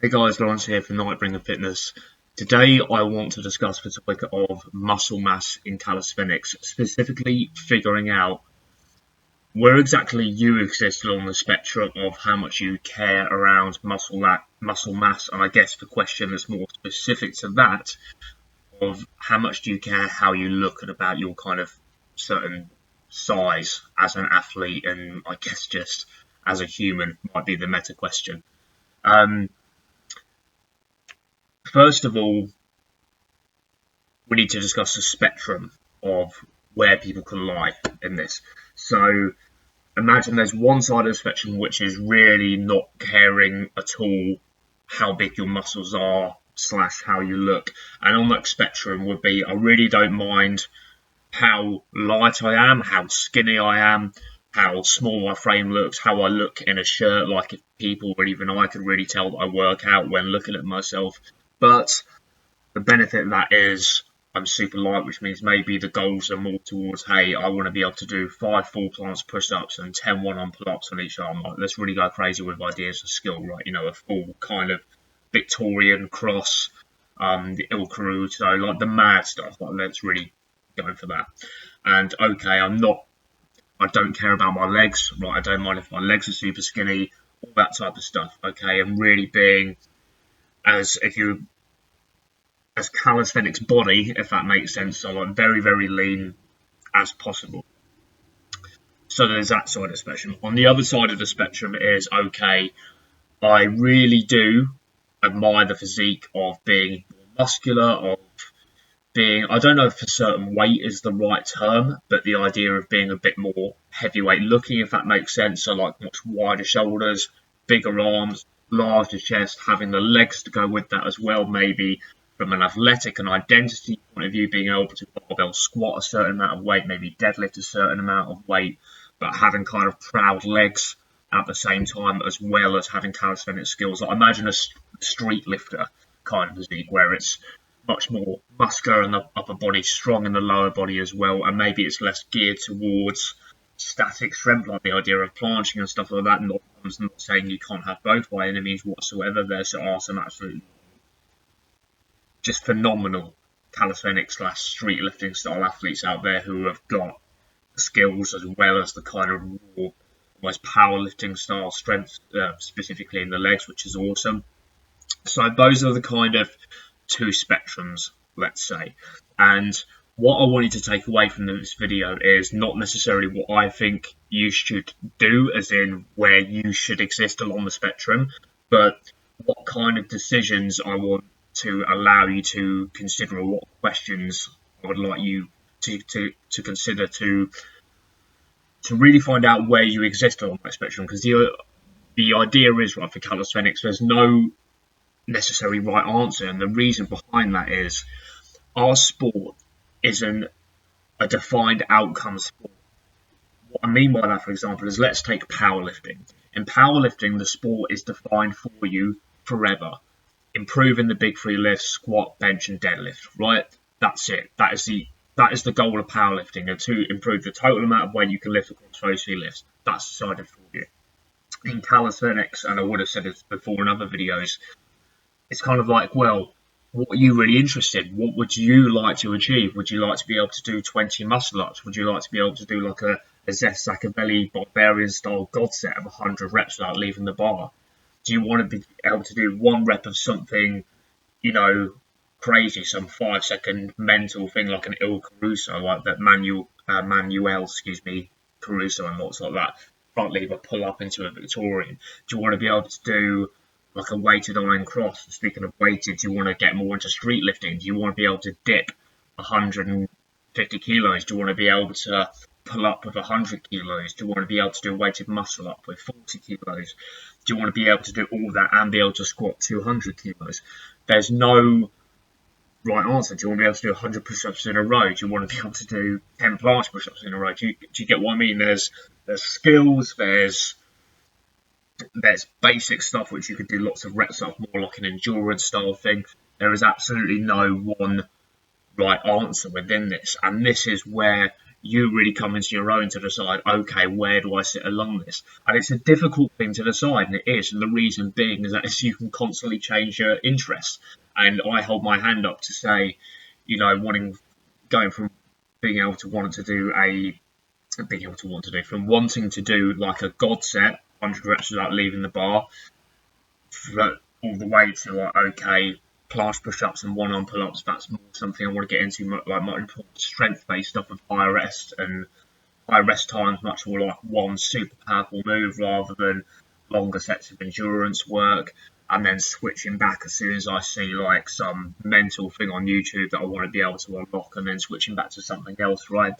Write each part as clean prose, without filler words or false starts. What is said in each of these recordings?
Hey guys, Lawrence here from Nightbringer Fitness. Today I want to discuss the topic of muscle mass in calisthenics, specifically figuring out where exactly you exist along the spectrum of how much you care around muscle mass, and I guess the question is more specific to that, of how much do you care how you look and about your kind of certain size as an athlete, and I guess just as a human might be the meta question. First of all, we need to discuss the spectrum of where people can lie in this. So imagine there's one side of the spectrum which is really not caring at all how big your muscles are / how you look. And on that spectrum would be, I really don't mind how light I am, how skinny I am, how small my frame looks, how I look in a shirt, like if people or even I could really tell that I work out when looking at myself. But the benefit of that is I'm super light, which means maybe the goals are more towards, hey, I want to be able to do 5 full plants push-ups and 10 one-arm pull-ups on each arm. Like, let's really go crazy with ideas of skill, right? You know, a full kind of Victorian cross, the Il Caruso, like the mad stuff. Like, let's really go for that. And okay, I don't care about my legs, right? I don't mind if my legs are super skinny, all that type of stuff. Okay, and really being as calisthenics body, if that makes sense, so like very, very lean as possible. So there's that side of the spectrum. On the other side of the spectrum is, okay, I really do admire the physique of being muscular, of being, I don't know if a certain weight is the right term, but the idea of being a bit more heavyweight looking, if that makes sense. So like much wider shoulders, bigger arms, larger chest, having the legs to go with that as well, maybe from an athletic and identity point of view, being able to barbell squat a certain amount of weight, maybe deadlift a certain amount of weight, but having kind of proud legs at the same time, as well as having calisthenics skills. I imagine a street lifter kind of physique where it's much more muscular in the upper body, strong in the lower body as well, and maybe it's less geared towards static strength, like the idea of planching and stuff like that. I'm not saying you can't have both by any means whatsoever. There are some absolutely just phenomenal calisthenics / street lifting style athletes out there who have got the skills as well as the kind of raw, almost powerlifting style strength, specifically in the legs, which is awesome. So those are the kind of two spectrums, let's say. And what I want you to take away from this video is not necessarily what I think you should do, as in where you should exist along the spectrum, but what kind of decisions I want to allow you to consider, or what questions I would like you to consider to really find out where you exist along that spectrum. Because the idea is, right, for calisthenics, there's no necessary right answer, and the reason behind that is our sport isn't a defined outcome sport. What I mean by that, for example, is let's take powerlifting. In powerlifting, the sport is defined for you forever. Improving the big three lifts, squat, bench, and deadlift, right? That's it. That is the goal of powerlifting, and to improve the total amount of weight you can lift across those three lifts. That's decided for you. In calisthenics, and I would have said this before in other videos, it's kind of like, well, what are you really interested in? What would you like to achieve? Would you like to be able to do 20 muscle ups? Would you like to be able to do like a Zeth Sakabelli barbarian style god set of 100 reps without leaving the bar? Do you want to be able to do 1 rep of something, you know, crazy, some 5-second mental thing like an Il Caruso, like that Manuel, Caruso and lots like that, front lever pull up into a Victorian? Do you want to be able to do like a weighted iron cross? Speaking of weighted, do you want to get more into street lifting? Do you want to be able to dip 150 kilos? Do you want to be able to pull up with 100 kilos? Do you want to be able to do a weighted muscle up with 40 kilos? Do you want to be able to do all that and be able to squat 200 kilos? There's no right answer. Do you want to be able to do 100 push-ups in a row? Do you want to be able to do 10 planche push-ups in a row? Do you get what I mean? There's skills, there's basic stuff which you could do lots of reps of, more like an endurance style thing. There is absolutely no one right answer within this, and this is where you really come into your own to decide, okay, where do I sit along this? And it's a difficult thing to decide, and it is. And the reason being is that you can constantly change your interests. And I hold my hand up to say, going from being able to want to do from wanting to do like a God set, 100 reps without leaving the bar, all the way to like, okay, planche push-ups and one-arm pull-ups. That's more something I want to get into, like much strength-based stuff with high rest times, much more like one super powerful move rather than longer sets of endurance work. And then switching back as soon as I see like some mental thing on YouTube that I want to be able to unlock, and then switching back to something else, right?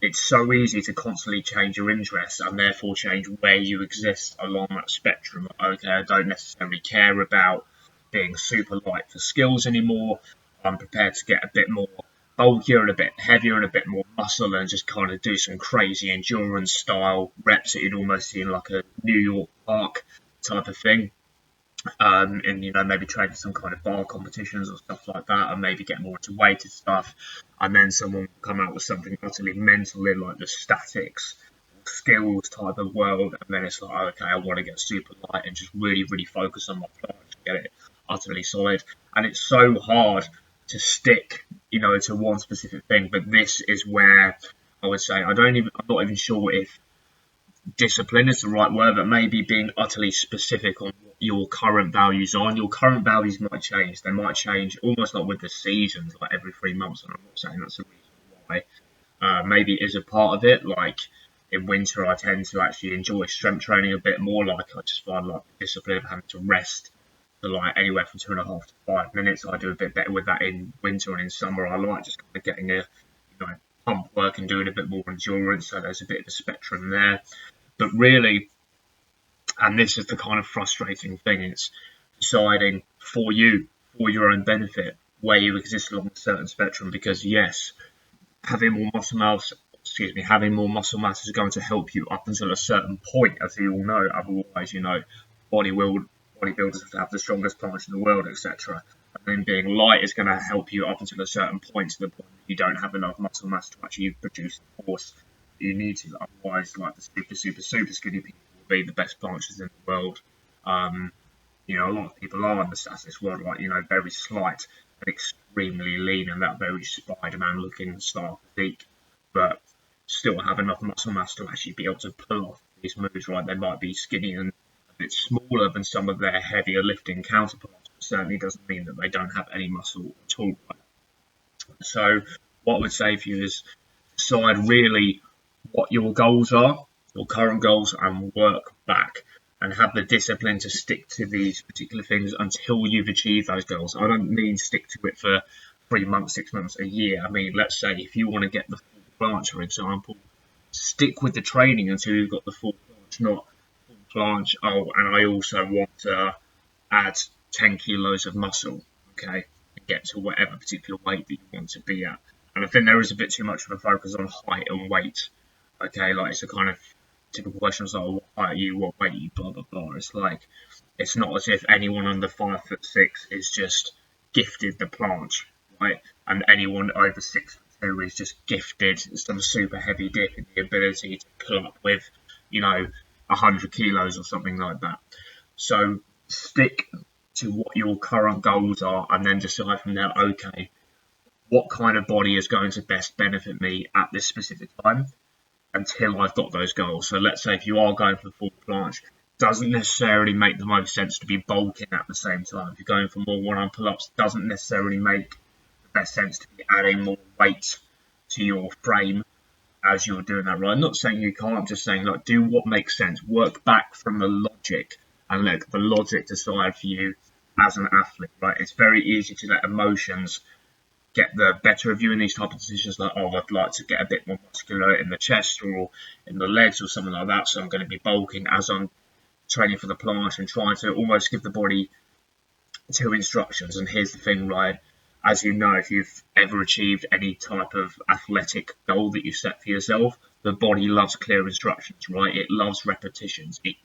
It's so easy to constantly change your interests and therefore change where you exist along that spectrum. Okay, I don't necessarily care about being super light for skills anymore. I'm prepared to get a bit more bulkier and a bit heavier and a bit more muscle and just kind of do some crazy endurance style reps that you'd almost see in like a New York Park type of thing. And maybe train for some kind of bar competitions or stuff like that, and maybe get more into weighted stuff. And then someone will come out with something utterly mental in like the statics, skills type of world, and then it's like, okay, I want to get super light and just really, really focus on my planche to get it utterly solid. And it's so hard to stick, to one specific thing. But this is where I would say I'm not even sure if discipline is the right word, but maybe being utterly specific on what your current values are. And your current values might change. They might change almost like with the seasons, like every 3 months. And I'm not saying that's the reason why. Maybe it is a part of it. Like in winter, I tend to actually enjoy strength training a bit more. Like I just find like the discipline of having to rest for like anywhere from 2.5 to 5 minutes. I do a bit better with that in winter, and in summer, I like just kind of getting a pump work and doing a bit more endurance. So there's a bit of a spectrum there. But really, and this is the kind of frustrating thing, it's deciding for your own benefit, where you exist along a certain spectrum. Because yes, having more muscle mass is going to help you up until a certain point, as you all know. Otherwise, bodybuilders have the strongest planche in the world, etc. And then being light is going to help you up until a certain point, to the point that you don't have enough muscle mass to actually produce the force you need to. Otherwise, like the super skinny people will be the best planches in the world. A lot of people are in the status world, like, very slight and extremely lean and that very Spider-Man looking style physique, but still have enough muscle mass to actually be able to pull off these moves, right? They might be skinny and a bit smaller than some of their heavier lifting counterparts, but certainly doesn't mean that they don't have any muscle at all. Right? So what I would say for you is decide really what your goals are, your current goals, and work back and have the discipline to stick to these particular things until you've achieved those goals. I don't mean stick to it for 3 months, 6 months, a year. I mean, let's say if you want to get the full planche, for example, stick with the training until you've got the full planche, not full planche. Oh, and I also want to add 10 kilos of muscle, okay, and get to whatever particular weight that you want to be at. And I think there is a bit too much of a focus on height and weight. Okay, like it's a kind of typical question, like, what height are you, what weight are you, blah, blah, blah. It's like, it's not as if anyone under 5'6" is just gifted the planche, right? And anyone over 6'2" is just gifted some super heavy dip in the ability to pull up with, 100 kilos or something like that. So stick to what your current goals are and then decide from there, okay, what kind of body is going to best benefit me at this specific time until I've got those goals. So let's say if you are going for full planche, doesn't necessarily make the most sense to be bulking at the same time. If you're going for more one-arm pull-ups, doesn't necessarily make the best sense to be adding more weight to your frame as you're doing that, right? I'm not saying you can't, I'm just saying, like, do what makes sense. Work back from the logic and let the logic decide for you as an athlete, right? It's very easy to let emotions get the better of you in these type of decisions, like, oh, I'd like to get a bit more muscular in the chest or in the legs or something like that, so I'm going to be bulking as I'm training for the planche and trying to almost give the body 2 instructions. And here's the thing, right? As you know, if you've ever achieved any type of athletic goal that you set for yourself, the body loves clear instructions, right? It loves repetitions. It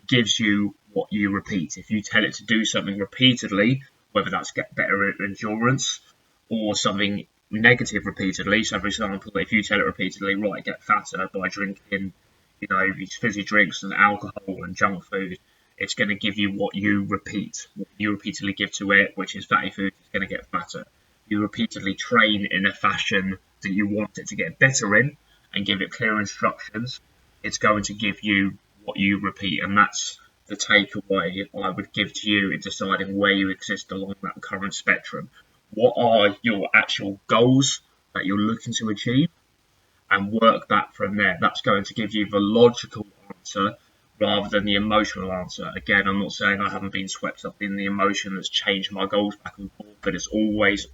gives you what you repeat. If you tell it to do something repeatedly, whether that's get better at endurance or something negative repeatedly. So, for example, if you tell it repeatedly, right, get fatter by drinking, these fizzy drinks and alcohol and junk food, it's going to give you what you repeat. What you repeatedly give to it, which is fatty food, is going to get fatter. You repeatedly train in a fashion that you want it to get better in and give it clear instructions, it's going to give you what you repeat. And that's the takeaway I would give to you in deciding where you exist along that current spectrum. What are your actual goals that you're looking to achieve? And work that from there. That's going to give you the logical answer rather than the emotional answer. Again, I'm not saying I haven't been swept up in the emotion that's changed my goals back and forth, but it's always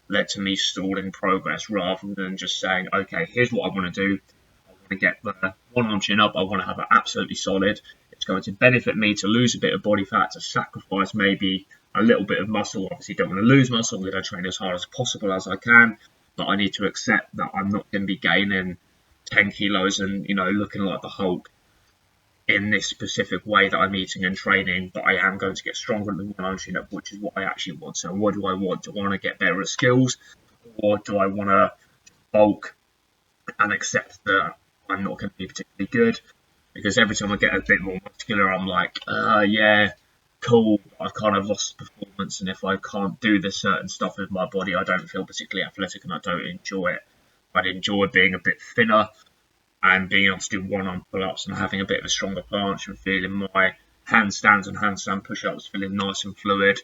led to me stalling progress rather than just saying, okay, here's what I want to do. I want to get the one arm chin up. I want to have it absolutely solid. It's going to benefit me to lose a bit of body fat, to sacrifice maybe a little bit of muscle. Obviously, don't want to lose muscle. I'm going to train as hard as possible as I can. But I need to accept that I'm not going to be gaining 10 kilos and, looking like the Hulk in this specific way that I'm eating and training, but I am going to get stronger at the one arm chin up, which is what I actually want. So what do I want? Do I want to get better at skills, or do I want to bulk and accept that I'm not going to be particularly good? Because every time I get a bit more muscular, I'm like, yeah, cool, I've kind of lost performance, and if I can't do this certain stuff with my body, I don't feel particularly athletic and I don't enjoy it. I'd enjoy being a bit thinner and being able to do one-arm pull-ups and having a bit of a stronger planche and feeling my handstands and handstand push-ups feeling nice and fluid.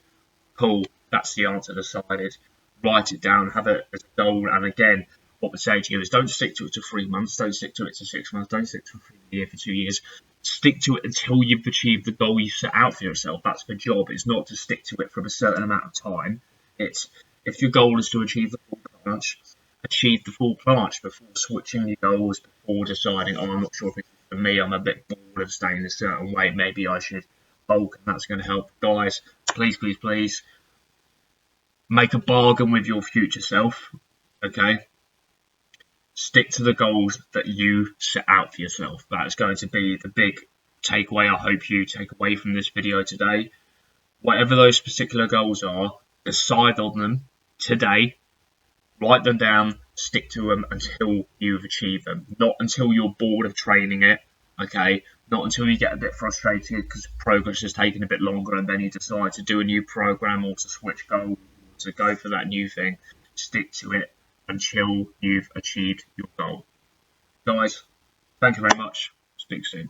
Cool, that's the answer decided. Write it down, have it as a goal, and again, what we say to you is don't stick to it to 3 months, don't stick to it to 6 months, don't stick to it for a year, for 2 years. Stick to it until you've achieved the goal you set out for yourself. That's the job. It's not to stick to it for a certain amount of time. It's if your goal is to achieve the full planche, achieve the full planche before switching your goals, before deciding, I'm not sure if it's for me, I'm a bit bored of staying a certain way, maybe I should bulk, and that's going to help. Guys, please, please, please, make a bargain with your future self, okay? Stick to the goals that you set out for yourself. That is going to be the big takeaway I hope you take away from this video today. Whatever those particular goals are, decide on them today, write them down, stick to them until you've achieved them. Not until you're bored of training it, okay? Not until you get a bit frustrated because progress has taken a bit longer and then you decide to do a new program or to switch goals, or to go for that new thing. Stick to it until you've achieved your goal. Guys, thank you very much. Speak soon.